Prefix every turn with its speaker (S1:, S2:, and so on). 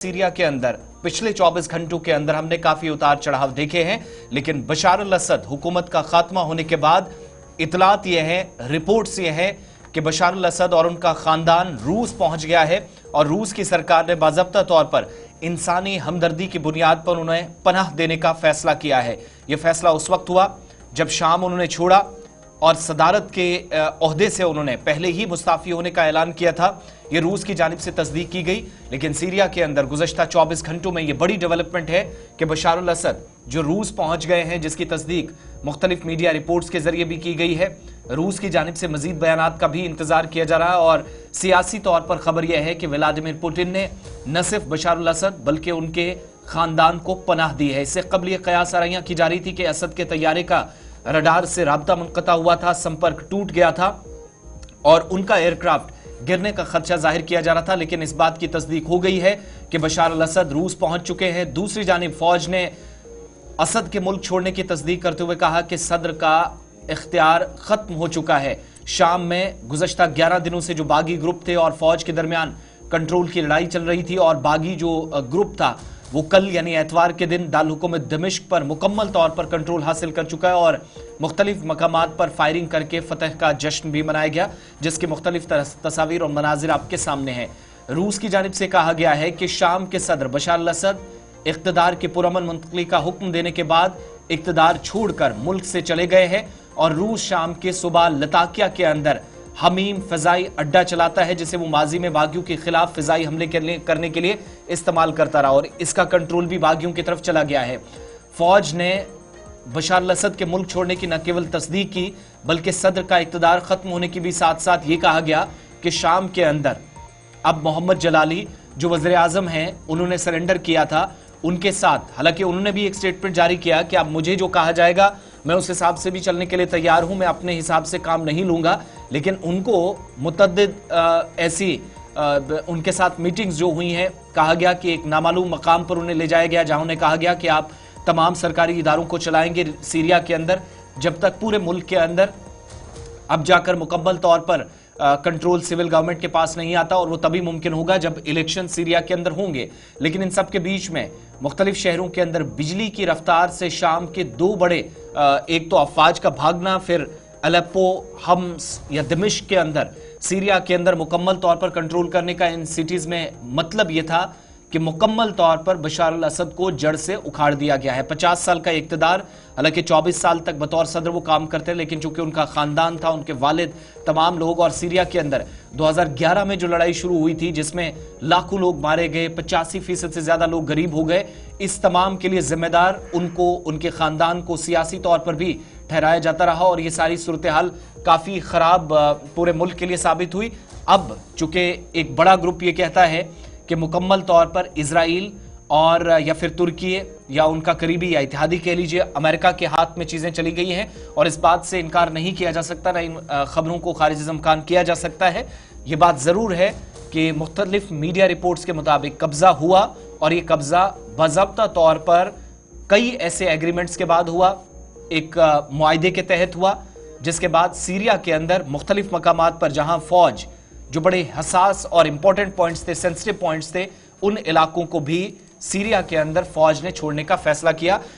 S1: Syria के अंदर पिछले 24 घंटों के अंदर हमने काफी उतार चढ़ाव देखे हैं, लेकिन बशार अल असद हुकूमत का खात्मा होने के बाद इतलात ये है, रिपोर्ट्स ये है कि बशार अल असद और उनका खानदान रूस पहुंच गया है और रूस की सरकार ने बाज़ाब्ता तौर पर इंसानी हमदर्दी की बुनियाद पर उन्हें पनाह देने का फैसला किया है। यह फैसला उस वक्त हुआ जब शाम उन्होंने छोड़ा और सदारत के ओहदे से उन्होंने पहले ही मुस्ताफी होने का ऐलान किया था। ये रूस की जानिब से तस्दीक की गई, लेकिन सीरिया के अंदर गुज़श्ता 24 घंटों में ये बड़ी डेवलपमेंट है कि बशार अल असद जो रूस पहुंच गए हैं, जिसकी तस्दीक मुख्तलिफ मीडिया रिपोर्ट्स के जरिए भी की गई है। रूस की जानिब से मजीद बयानात का भी इंतजार किया जा रहा है और सियासी तौर पर खबर यह है कि व्लादिमीर पुतिन ने न सिर्फ बशार अल असद बल्कि उनके खानदान को पनाह दी है। इससे कबल यह कयास आराइयां की जा रही थी कि असद के तैयारे का रडार से राब्ता मुनक़ता हुआ था, संपर्क टूट गया था और उनका एयरक्राफ्ट गिरने का खदशा जाहिर किया जा रहा था, लेकिन इस बात की तस्दीक हो गई है कि बशार अल असद रूस पहुंच चुके हैं। दूसरी जानिब फौज ने असद के मुल्क छोड़ने की तस्दीक करते हुए कहा कि सदर का इख्तियार खत्म हो चुका है। शाम में गुज़श्ता 11 दिनों से जो बागी ग्रुप थे और फौज के दरमियान कंट्रोल की लड़ाई चल रही थी और बागी जो ग्रुप था वो कल यानी एतवार के दिन दारुल हुकूमत दमिश्क पर मुकम्मल तौर पर कंट्रोल हासिल कर चुका है और मुख्तलिफ मकामात पर फायरिंग करके फतह का जश्न भी मनाया गया, जिसकी मुख्तलिफ तस्वीर और मनाजिर आपके सामने हैं। रूस की जानिब से कहा गया है कि शाम के सदर बशार अल असद इक़्तिदार की पुरअमन मुंतक़ली का हुक्म देने के बाद इक़्तिदार छोड़कर मुल्क से चले गए हैं और रूस शाम के सुबह लताकिया के अंदर हमीम फ़िज़ाई अड्डा चलाता है, जिसे वो माजी में बागियों के खिलाफ फ़िज़ाई हमले करने के लिए इस्तेमाल करता रहा और इसका कंट्रोल भी बागियों की तरफ चला गया है। फौज ने बशार अल असद के मुल्क छोड़ने की न केवल तस्दीक की बल्कि सदर का इक़्तिदार ख़त्म होने की भी साथ साथ ये कहा गया कि शाम के अंदर अब मोहम्मद जलाली जो वज़ीर आज़म हैं उन्होंने सरेंडर किया था उनके साथ, हालांकि उन्होंने भी एक स्टेटमेंट जारी किया कि अब मुझे जो कहा जाएगा मैं उस हिसाब से भी चलने के लिए तैयार हूं, मैं अपने हिसाब से काम नहीं लूंगा। लेकिन उनको मुतअद्दिद ऐसी उनके साथ मीटिंग्स जो हुई हैं, कहा गया कि एक नामालूम मकाम पर उन्हें ले जाया गया जहां उन्हें कहा गया कि आप तमाम सरकारी इदारों को चलाएंगे सीरिया के अंदर जब तक पूरे मुल्क के अंदर अब जाकर मुकम्मल तौर पर कंट्रोल सिविल गवर्नमेंट के पास नहीं आता और वो तभी मुमकिन होगा जब इलेक्शन सीरिया के अंदर होंगे। लेकिन इन सब के बीच में मुख्तलिफ शहरों के अंदर बिजली की रफ्तार से शाम के दो बड़े, एक तो अफवाज का भागना, फिर अलेप्पो, हम्स या दमिश्क के अंदर सीरिया के अंदर मुकम्मल तौर पर कंट्रोल करने का इन सिटीज़ में मतलब ये था कि मुकम्मल तौर पर बशार अल असद को जड़ से उखाड़ दिया गया है। 50 साल का इक़्तिदार, हालांकि 24 साल तक बतौर सदर वो काम करते हैं, लेकिन चूंकि उनका ख़ानदान था, उनके वालिद, तमाम लोग और सीरिया के अंदर 2011 में जो लड़ाई शुरू हुई थी जिसमें लाखों लोग मारे गए, 85% से ज़्यादा लोग गरीब हो गए, इस तमाम के लिए जिम्मेदार उनको, उनके ख़ानदान को सियासी तौर पर भी ठहराया जाता रहा और ये सारी सूरत हाल काफ़ी ख़राब पूरे मुल्क के लिए साबित हुई। अब चूँकि एक बड़ा ग्रुप ये कहता है कि मुकम्मल तौर पर इजराइल और या फिर तुर्की या उनका करीबी या इत्तेहादी कह लीजिए अमेरिका के हाथ में चीज़ें चली गई हैं और इस बात से इनकार नहीं किया जा सकता, ना इन खबरों को खारिज इम्कान किया जा सकता है। ये बात ज़रूर है कि मुख्तलिफ मीडिया रिपोर्ट्स के मुताबिक कब्ज़ा हुआ और ये कब्ज़ा बाज़ाब्ता तौर पर कई ऐसे एग्रीमेंट्स के बाद हुआ, एक मुआहदे के तहत हुआ, जिसके बाद सीरिया के अंदर मुख्तलिफ मकामात पर जहाँ फ़ौज जो बड़े हसास और इंपॉर्टेंट पॉइंट्स थे, सेंसिटिव पॉइंट्स थे, उन इलाकों को भी सीरिया के अंदर फौज ने छोड़ने का फैसला किया,